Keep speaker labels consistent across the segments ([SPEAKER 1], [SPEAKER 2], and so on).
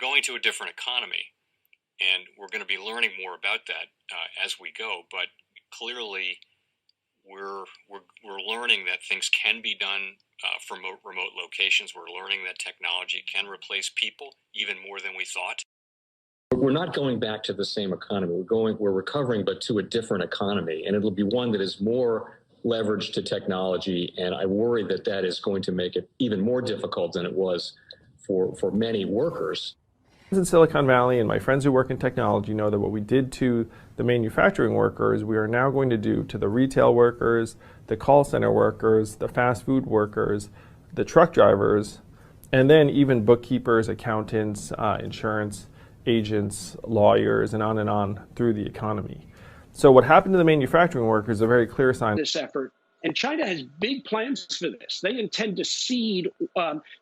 [SPEAKER 1] going to a different economy, and we're going to be learning more about that as we go. But clearly, we're learning that things can be done from remote locations. We're learning that technology can replace people even more than we thought.
[SPEAKER 2] We're not going back to the same economy. We're recovering, but to a different economy, and it'll be one that is more leveraged to technology. And I worry that that is going to make it even more difficult than it was for many workers.
[SPEAKER 3] In Silicon Valley, and my friends who work in technology know that what we did to the manufacturing workers, we are now going to do to the retail workers, the call center workers, the fast food workers, the truck drivers, and then even bookkeepers, accountants, insurance agents, lawyers, and on through the economy. So what happened to the manufacturing workers is a very clear sign.
[SPEAKER 4] This effort. And China has big plans for this. They intend to seed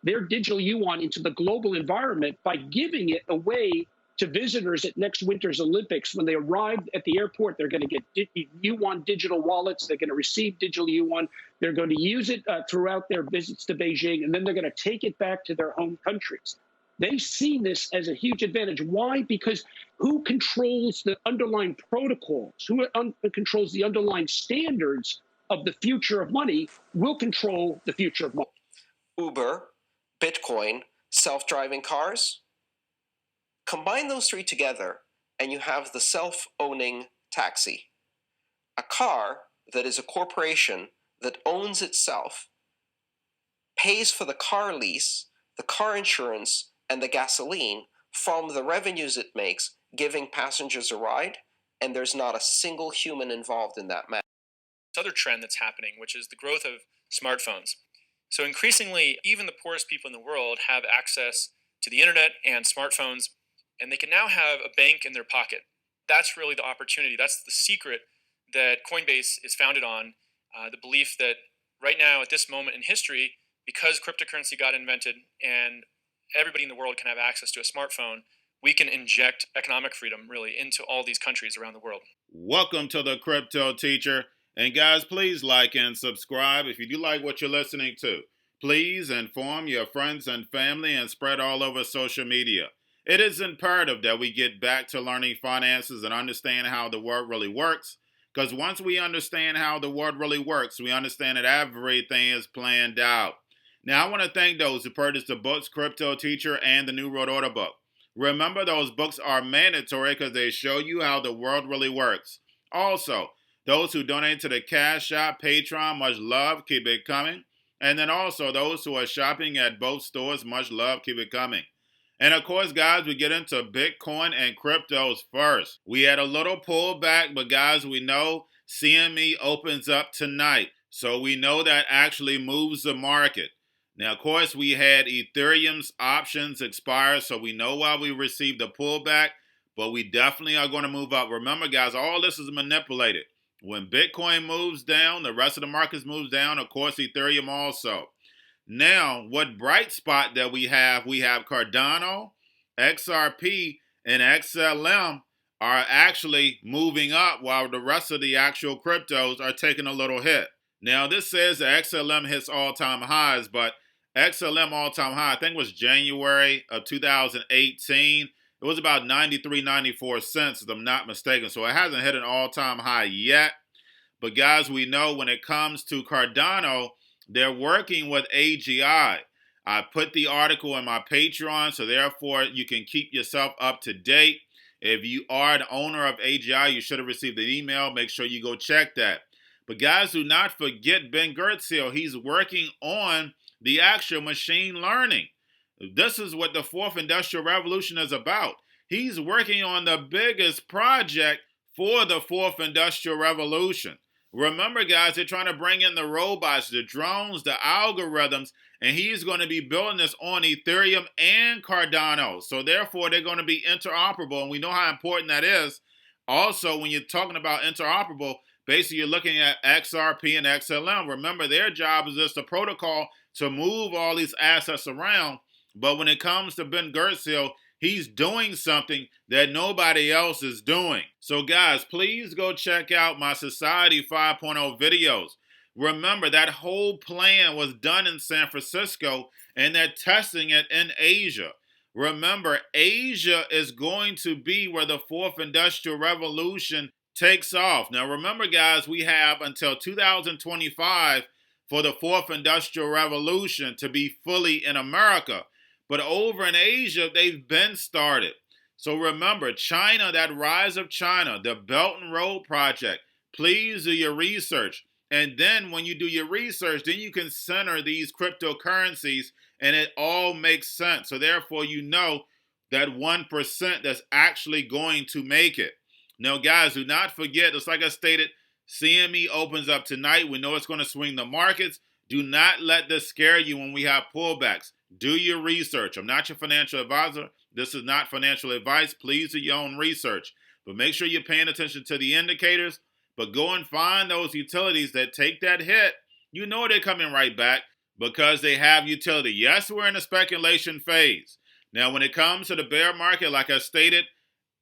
[SPEAKER 4] their digital yuan into the global environment by giving it away to visitors at next winter's Olympics. When they arrive at the airport, they're going to get yuan digital wallets. They're going to receive digital yuan. They're going to use it throughout their visits to Beijing, and then they're going to take it back to their home countries. They see this as a huge advantage. Why? Because who controls the underlying protocols, who controls the underlying standards of the future of money will control the future of money.
[SPEAKER 5] Uber, Bitcoin, self-driving cars. Combine those three together and you have the self-owning taxi. A car that is a corporation that owns itself, pays for the car lease, the car insurance, and the gasoline from the revenues it makes, giving passengers a ride, and there's not a single human involved in that matter.
[SPEAKER 6] Other trend that's happening, which is the growth of smartphones. So increasingly, even the poorest people in the world have access to the internet and smartphones, and they can now have a bank in their pocket. That's really the opportunity. That's the secret that Coinbase is founded on, the belief that right now, at this moment in history, because cryptocurrency got invented and everybody in the world can have access to a smartphone, we can inject economic freedom really into all these countries around the world.
[SPEAKER 7] Welcome to the Crypto Teacher. And guys, please like and subscribe if you do like what you're listening to. Please inform your friends and family and spread all over social media. It is imperative that we get back to learning finances and understand how the world really works. Because once we understand how the world really works, we understand that everything is planned out. Now, I want to thank those who purchased the books, Crypto Teacher and the New World Order book. Remember, those books are mandatory because they show you how the world really works. Also, those who donate to the Cash App, Patreon, much love, keep it coming. And then also those who are shopping at both stores, much love, keep it coming. And of course, guys, we get into Bitcoin and cryptos first. We had a little pullback, but guys, we know CME opens up tonight. So we know that actually moves the market. Now, of course, we had Ethereum's options expire, so we know why we received a pullback, but we definitely are going to move up. Remember, guys, all this is manipulated. When Bitcoin moves down, the rest of the markets moves down, of course, Ethereum also. Now, what bright spot that we have Cardano, XRP, and XLM are actually moving up while the rest of the actual cryptos are taking a little hit. Now, this says that XLM hits all-time highs, but XLM all-time high, I think was January of 2018. It was about 93, 94 cents, if I'm not mistaken. So it hasn't hit an all-time high yet. But guys, we know when it comes to Cardano, they're working with AGI. I put the article in my Patreon, so therefore you can keep yourself up to date. If you are the owner of AGI, you should have received an email. Make sure you go check that. But guys, do not forget Ben Goertzel. He's working on the actual machine learning. This is what the fourth industrial revolution is about. He's working on the biggest project for the fourth industrial revolution. Remember, guys, they're trying to bring in the robots, the drones, the algorithms, and he's going to be building this on Ethereum and Cardano. So therefore, they're going to be interoperable, and we know how important that is. Also, when you're talking about interoperable, basically you're looking at XRP and XLM. Remember, their job is just a protocol to move all these assets around. But when it comes to Ben Goertzel, he's doing something that nobody else is doing. So guys, please go check out my Society 5.0 videos. Remember, that whole plan was done in San Francisco, and they're testing it in Asia. Remember, Asia is going to be where the fourth industrial revolution takes off. Now, remember, guys, we have until 2025 for the fourth industrial revolution to be fully in America. But over in Asia, they've been started. So remember, China, that rise of China, the Belt and Road Project, please do your research. And then when you do your research, then you can center these cryptocurrencies and it all makes sense. So therefore, you know that 1% that's actually going to make it. Now, guys, do not forget, just like I stated, CME opens up tonight. We know it's going to swing the markets. Do not let this scare you when we have pullbacks. Do your research. I'm not your financial advisor. This is not financial advice. Please do your own research. But make sure you're paying attention to the indicators. But go and find those utilities that take that hit. You know they're coming right back because they have utility. Yes, we're in a speculation phase. Now, when it comes to the bear market, like I stated,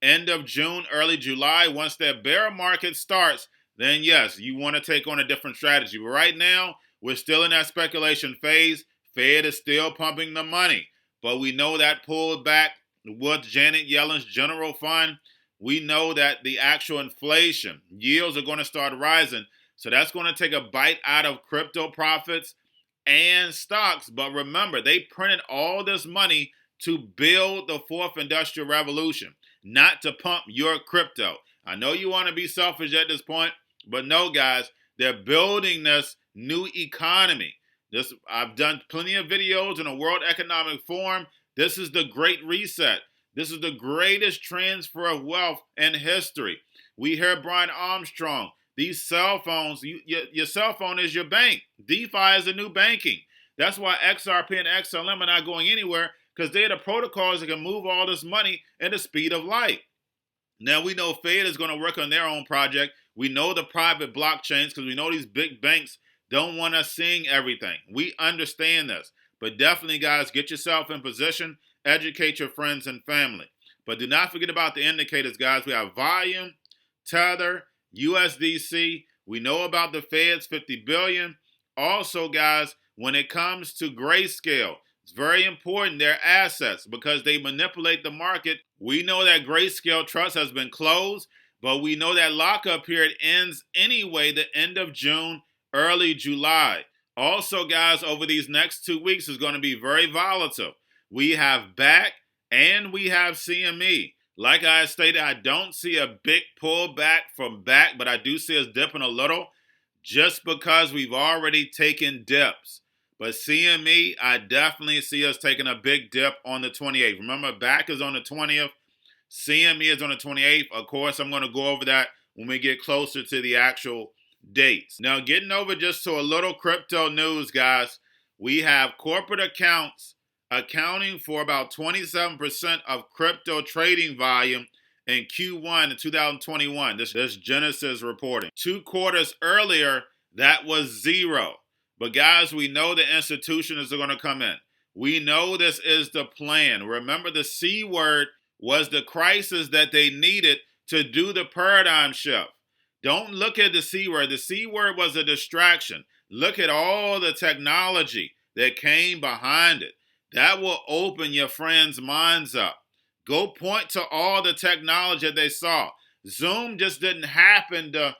[SPEAKER 7] end of June, early July, once that bear market starts, then yes, you want to take on a different strategy. But right now, we're still in that speculation phase. Fed is still pumping the money. But we know that pulled back with Janet Yellen's general fund. We know that the actual inflation, yields are going to start rising. So that's going to take a bite out of crypto profits and stocks. But remember, they printed all this money to build the fourth industrial revolution, not to pump your crypto. I know you want to be selfish at this point, but no, guys, they're building this new economy. I've done plenty of videos in the World Economic Forum. This is the Great Reset. This is the greatest transfer of wealth in history. We hear Brian Armstrong. These cell phones, your cell phone is your bank. DeFi is the new banking. That's why XRP and XLM are not going anywhere, because they're the protocols that can move all this money at the speed of light. Now, we know Fed is going to work on their own project. We know the private blockchains because we know these big banks don't want us seeing everything. We understand this. But definitely, guys, get yourself in position. Educate your friends and family. But do not forget about the indicators, guys. We have volume, Tether, USDC. We know about the Fed's $50 billion. Also, guys, when it comes to Grayscale, it's very important, their assets, because they manipulate the market. We know that Grayscale Trust has been closed, but we know that lockup period ends anyway, the end of June, early July. Also, guys, over these next 2 weeks is going to be very volatile. We have BAC and we have CME. Like I stated, I don't see a big pullback from BAC, but I do see us dipping a little just because we've already taken dips. But CME, I definitely see us taking a big dip on the 28th. Remember, BAC is on the 20th. CME is on the 28th. Of course, I'm going to go over that when we get closer to the actual dates. Now, getting over just to a little crypto news, guys. We have corporate accounts accounting for about 27% of crypto trading volume in Q1 of 2021. This Genesis reporting. 2 quarters earlier, that was 0. But guys, we know the institutions are going to come in. We know this is the plan. Remember, the C word was the crisis that they needed to do the paradigm shift. Don't look at the C word. The C word was a distraction. Look at all the technology that came behind it. That will open your friends' minds up. Go point to all the technology that they saw. Zoom just didn't happen to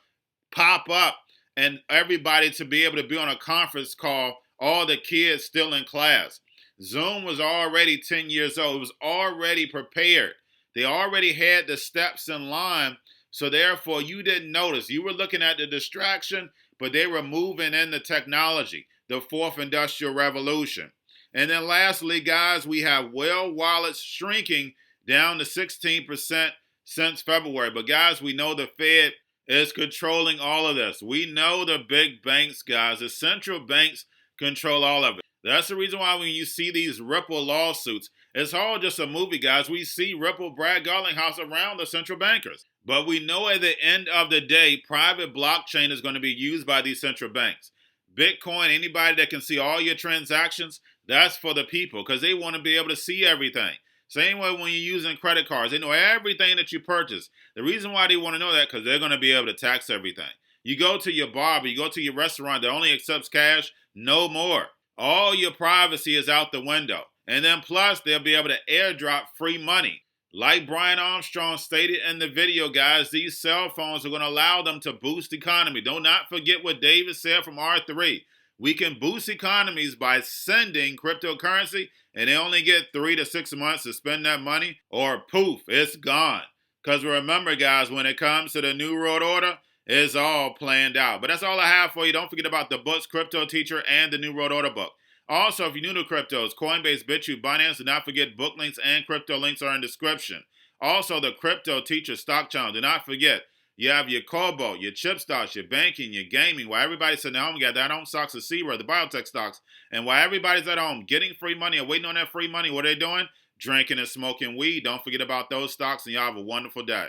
[SPEAKER 7] pop up and everybody to be able to be on a conference call, all the kids still in class. Zoom was already 10 years old. It was already prepared. They already had the steps in line, so therefore you didn't notice. You were looking at the distraction, but they were moving in the technology, the fourth industrial revolution. And then lastly, guys, we have whale wallets shrinking down to 16% since February. But guys, we know the Fed is controlling all of this. We know the big banks, guys, the central banks control all of it. That's the reason why when you see these Ripple lawsuits, it's all just a movie, guys. We see Ripple, Brad Garlinghouse around the central bankers. But we know at the end of the day, private blockchain is going to be used by these central banks. Bitcoin, anybody that can see all your transactions, that's for the people because they want to be able to see everything. Same way when you're using credit cards. They know everything that you purchase. The reason why they want to know that because they're going to be able to tax everything. You go to your barber, you go to your restaurant that only accepts cash, no more. All your privacy is out the window. And then plus, they'll be able to airdrop free money. Like Brian Armstrong stated in the video, guys, these cell phones are going to allow them to boost the economy. Do not forget what David said from R3. We can boost economies by sending cryptocurrency, and they only get 3 to 6 months to spend that money, or poof, it's gone. Because remember, guys, when it comes to the New World Order, it's all planned out. But that's all I have for you. Don't forget about the books, Crypto Teacher and the New World Order book. Also, if you're new to cryptos, Coinbase, BitChute, Binance, do not forget book links and crypto links are in the description. Also, the Crypto Teacher stock channel. Do not forget, you have your Cobalt, your chip stocks, your banking, your gaming. While everybody's sitting at home, you got their own stocks of Zebra, the biotech stocks. And while everybody's at home getting free money and waiting on that free money, what are they doing? Drinking and smoking weed. Don't forget about those stocks, and y'all have a wonderful day.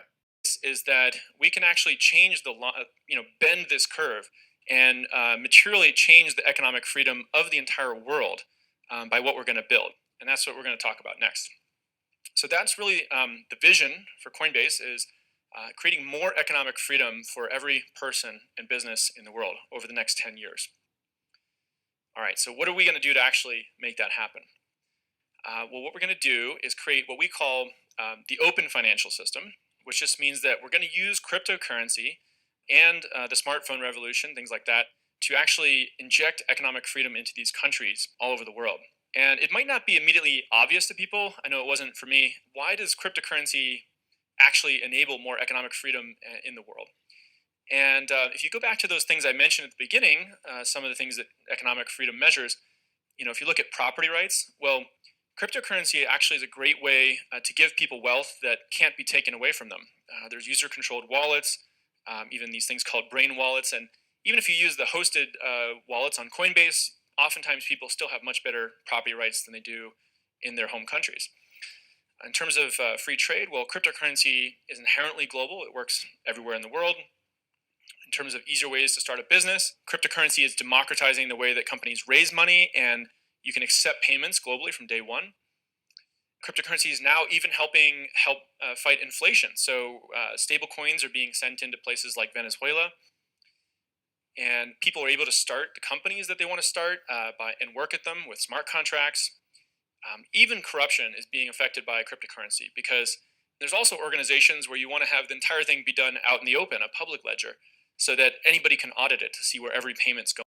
[SPEAKER 6] Is that we can actually change bend this curve and materially change the economic freedom of the entire world by what we're going to build. And that's what we're going to talk about next. So that's really the vision for Coinbase is creating more economic freedom for every person and business in the world over the next 10 years. All right, so what are we going to do to actually make that happen? Well, what we're going to do is create what we call the open financial system, which just means that we're going to use cryptocurrency and the smartphone revolution, things like that, to actually inject economic freedom into these countries all over the world. And it might not be immediately obvious to people. I know it wasn't for me. Why does cryptocurrency actually enable more economic freedom in the world? And if you go back to those things I mentioned at the beginning, some of the things that economic freedom measures, if you look at property rights, well, cryptocurrency actually is a great way to give people wealth that can't be taken away from them. There's user-controlled wallets, even these things called brain wallets. And even if you use the hosted wallets on Coinbase, oftentimes people still have much better property rights than they do in their home countries. In terms of free trade, well, cryptocurrency is inherently global. It works everywhere in the world. In terms of easier ways to start a business, cryptocurrency is democratizing the way that companies raise money, and you can accept payments globally from day one. Cryptocurrency is now even helping fight inflation. So stable coins are being sent into places like Venezuela, and people are able to start the companies that they want to start and work at them with smart contracts. Even corruption is being affected by cryptocurrency because there's also organizations where you want to have the entire thing be done out in the open, a public ledger, so that anybody can audit it to see where every payment's going.